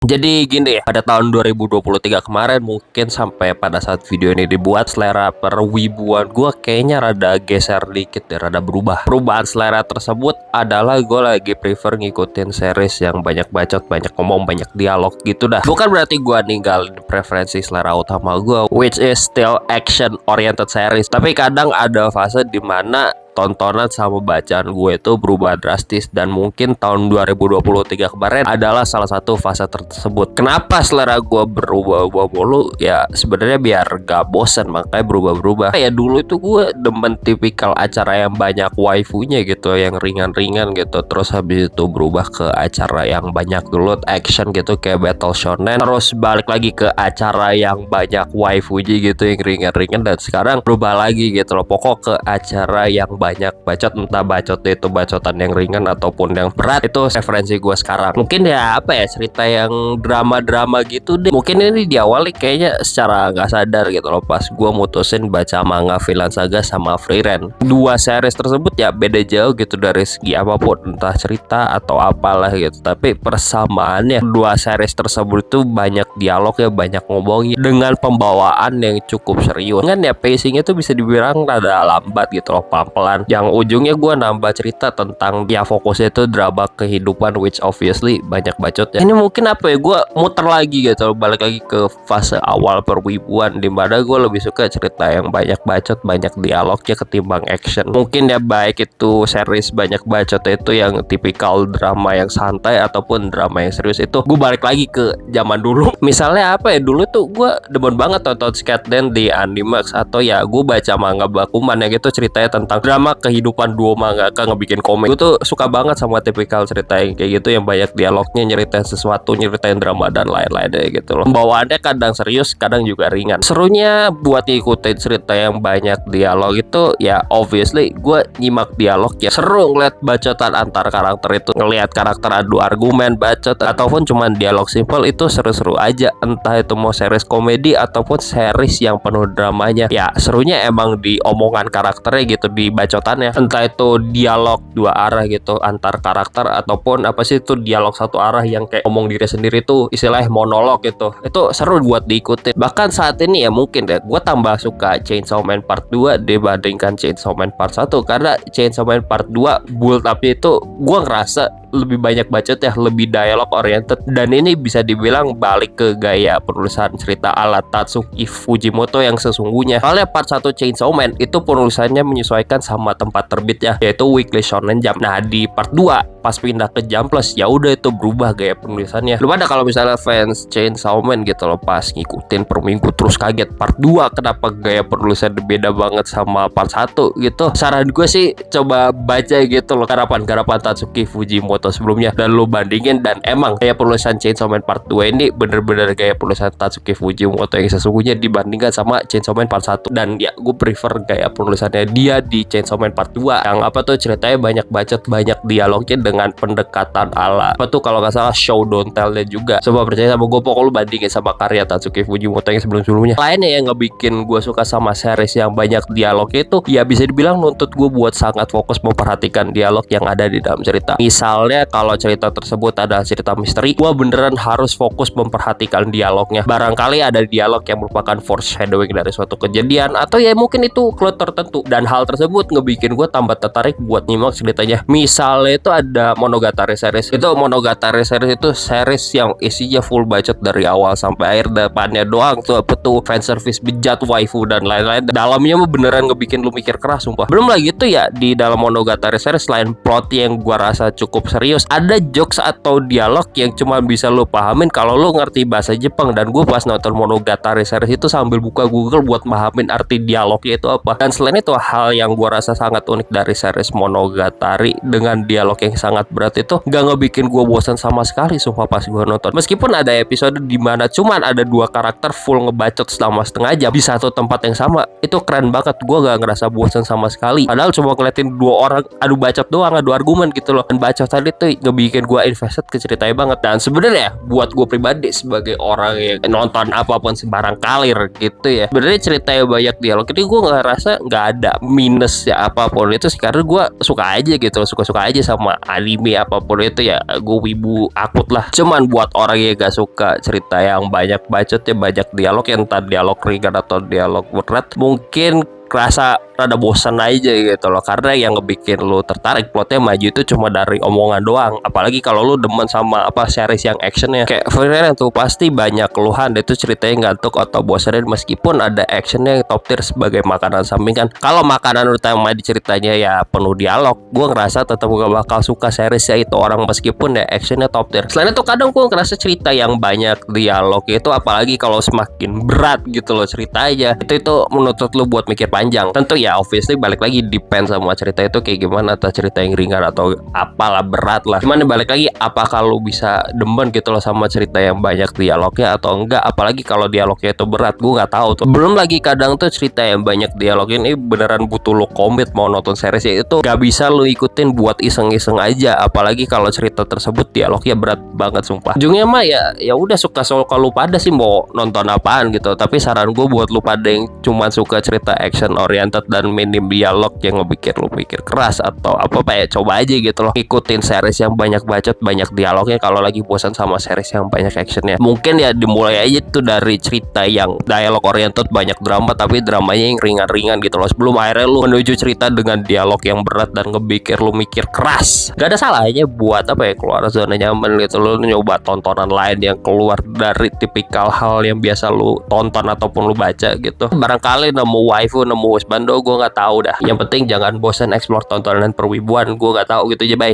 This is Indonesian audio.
Jadi gini ya, pada tahun 2023 kemarin mungkin sampai pada saat video ini dibuat, selera perwibuan gue kayaknya rada geser dikit ya, rada berubah. Perubahan selera tersebut adalah gue lagi prefer ngikutin series yang banyak bacot, banyak ngomong, banyak dialog gitu dah. Bukan berarti gue ninggalin preferensi selera utama gue, which is still action oriented series. Tapi kadang ada fase dimana tontonan sama bacaan gue itu berubah drastis, dan mungkin tahun 2023 kemarin adalah salah satu fase tersebut. Kenapa selera gue berubah-ubah mulu? Ya sebenarnya biar gak bosen, makanya berubah-berubah. Ya dulu itu gue demen tipikal acara yang banyak waifunya gitu, yang ringan-ringan gitu. Terus habis itu berubah ke acara yang banyak dulu action gitu kayak Battle Shonen. Terus balik lagi ke acara yang banyak waifunya gitu, yang ringan-ringan. Dan sekarang berubah lagi gitu loh, pokok ke acara yang banyak bacot, entah bacot itu bacotan yang ringan ataupun yang berat. Itu referensi gue sekarang. Mungkin ya apa ya, cerita yang drama-drama gitu deh. Mungkin ini diawali kayaknya secara nggak sadar gitu loh, pas gue mutusin baca manga Vinland Saga sama Frieren. Dua series tersebut ya beda jauh gitu dari segi apapun, entah cerita atau apalah gitu. Tapi persamaannya dua series tersebut itu banyak dialognya, banyak ngomongnya dengan pembawaan yang cukup serius. Kan ya pacingnya tuh bisa dibilang rada lambat gitu loh, pelan-pelan. Yang ujungnya gue nambah cerita tentang ya fokusnya itu drama kehidupan, which obviously banyak bacotnya. Ini mungkin apa ya, gue muter lagi gitu, balik lagi ke fase awal perwibuan, dimana gue lebih suka cerita yang banyak bacot, banyak dialognya ketimbang action. Mungkin ya baik itu series banyak bacot itu yang tipikal drama yang santai ataupun drama yang serius, itu gue balik lagi ke zaman dulu. Misalnya apa ya, dulu tuh gue demen banget tonton Skate Dance di Animax, atau ya gue baca manga Bakuman ya gitu, ceritanya tentang drama kehidupan dua mangaka ngebikin komik. Gue tuh suka banget sama tipikal cerita yang kayak gitu, yang banyak dialognya, nyeritain sesuatu, nyeritain drama dan lain-lainnya gitu loh. Pembawaannya kadang serius, kadang juga ringan. Serunya buat ngikutin cerita yang banyak dialog itu ya obviously gue nyimak dialog ya. Seru ngeliat bacotan antar karakter itu, ngeliat karakter adu argumen, bacot, ataupun cuman dialog simple, itu seru-seru aja. Entah itu mau series komedi ataupun series yang penuh dramanya, ya serunya emang di omongan karakternya gitu, di bacotannya. Entah itu dialog dua arah gitu antar karakter, ataupun apa sih itu dialog satu arah yang kayak ngomong diri sendiri tuh, istilahnya monolog gitu. Itu seru buat diikutin. Bahkan saat ini ya mungkin deh gue tambah suka Chainsaw Man Part 2 dibandingkan Chainsaw Man Part 1, karena Chainsaw Man Part 2 build up itu gue ngerasa lebih banyak bacot ya, lebih dialog oriented, dan ini bisa dibilang balik ke gaya penulisan cerita ala Tatsuki Fujimoto yang sesungguhnya. Soalnya part 1 Chainsaw Man itu penulisannya menyesuaikan sama tempat terbitnya, yaitu Weekly Shonen Jump. Nah di part 2 pas pindah ke Jump Plus, ya udah itu berubah gaya penulisannya. Lu pada kalau misalnya fans Chainsaw Man gitu loh, pas ngikutin per minggu terus kaget part 2 kenapa gaya penulisan beda banget sama part 1 gitu. Saran gue sih coba baca gitu loh garapan-garapan Tatsuki Fujimoto sebelumnya, dan lu bandingin, dan emang gaya penulisan Chainsaw Man Part 2 ini bener-bener gaya penulisan Tatsuki Fujimoto yang sesungguhnya dibandingkan sama Chainsaw Man Part 1. Dan ya gue prefer gaya penulisannya dia di Chainsaw Man Part 2 yang apa tuh ceritanya banyak bacot, banyak dialognya dengan pendekatan ala apa tuh kalau nggak salah show don't tell-nya juga. Coba percaya sama gue, pokoknya lu bandingin sama karya Tatsuki Fujimoto yang sebelum-sebelumnya. Lainnya yang ngebikin gue suka sama series yang banyak dialognya itu ya bisa dibilang nuntut gue buat sangat fokus memperhatikan dialog yang ada di dalam cerita. Misalnya kalau cerita tersebut ada cerita misteri, gue beneran harus fokus memperhatikan dialognya. Barangkali ada dialog yang merupakan foreshadowing dari suatu kejadian, atau ya mungkin itu clue tertentu, dan hal tersebut ngebikin gue tambah tertarik buat nyimak ceritanya. Misalnya itu ada Monogatari series. Itu Monogatari series itu series yang isinya full bacot dari awal sampai akhir, depannya doang tuh apa tuh fanservice bejat, waifu dan lain-lain. Dalamnya mah beneran ngebikin lu mikir keras sumpah. Belum lagi tuh ya di dalam Monogatari series, selain plot yang gua rasa cukup serius, ada jokes atau dialog yang cuma bisa lu pahamin kalau lu ngerti bahasa Jepang. Dan gue pas nonton Monogatari series itu sambil buka Google buat pahamin arti dialognya itu apa. Dan selain itu, hal yang gua rasa sangat unik dari series Monogatari dengan dialog yang sangat berat itu gak ngebikin gue bosan sama sekali sumpah pas gue nonton. Meskipun ada episode dimana cuman ada dua karakter full ngebacot selama setengah jam di satu tempat yang sama, itu keren banget. Gue gak ngerasa bosan sama sekali, padahal cuma ngeliatin dua orang adu bacot doang, adu argumen gitu loh. Dan bacot tadi tuh ngebikin gue invested ke ceritanya banget. Dan sebenarnya buat gue pribadi sebagai orang yang nonton apapun sembarang kalir gitu ya, sebenarnya ceritanya banyak dialog ini gue nggak rasa nggak ada minus ya apapun itu sih, karena gue suka aja gitu, suka-suka aja sama anime apapun itu ya, gue wibu akut lah. Cuman buat orang yang gak suka cerita yang banyak bacot ya, banyak dialog, yang entah dialog ringan atau dialog berat, mungkin kerasa rada bosan aja gitu loh, karena yang ngebikin lu tertarik plotnya maju itu cuma dari omongan doang. Apalagi kalau lu demen sama series yang actionnya kayak Frieren tuh, pasti banyak keluhan itu ceritanya ngantuk atau bosanin meskipun ada actionnya yang top tier sebagai makanan sampingan. Kalau makanan utama di ceritanya ya penuh dialog, gue ngerasa tetap gak bakal suka seriesnya itu orang, meskipun ya actionnya top tier. Selain itu kadang gue ngerasa cerita yang banyak dialog itu, apalagi kalau semakin berat gitu loh ceritanya, itu menuntut lu buat mikir panjang. Tentu ya obviously balik lagi depend sama cerita itu kayak gimana, atau cerita yang ringan atau apalah berat lah. Cuman balik lagi apakah lu bisa demen gitu loh sama cerita yang banyak dialognya atau enggak, apalagi kalau dialognya itu berat, gue nggak tahu tuh. Belum lagi kadang tuh cerita yang banyak dialog ini beneran butuh lu komit mau nonton series ya, itu gak bisa lu ikutin buat iseng-iseng aja, apalagi kalau cerita tersebut dialognya berat banget sumpah. Ujungnya mah ya udah suka lu pada sih mau nonton apaan gitu, tapi saran gue buat lu pada yang cuma suka cerita action oriented dan minim dialog yang ngebikin lu pikir keras atau apa ya, coba aja gitu loh ikutin series yang banyak bacot banyak dialognya. Kalau lagi bosan sama series yang banyak actionnya, mungkin ya dimulai aja tuh dari cerita yang dialog oriented banyak drama, tapi dramanya yang ringan-ringan gitu loh, sebelum akhirnya lu menuju cerita dengan dialog yang berat dan ngebikin lu mikir keras. Gak ada salahnya buat keluar zona nyaman gitu, lu nyoba tontonan lain yang keluar dari tipikal hal yang biasa lu tonton ataupun lu baca gitu. Barangkali nemu waifu, nemu husbando, gue nggak tahu dah. Yang penting jangan bosan explore tontonan perwibuan, gue nggak tahu gitu aja. Bye.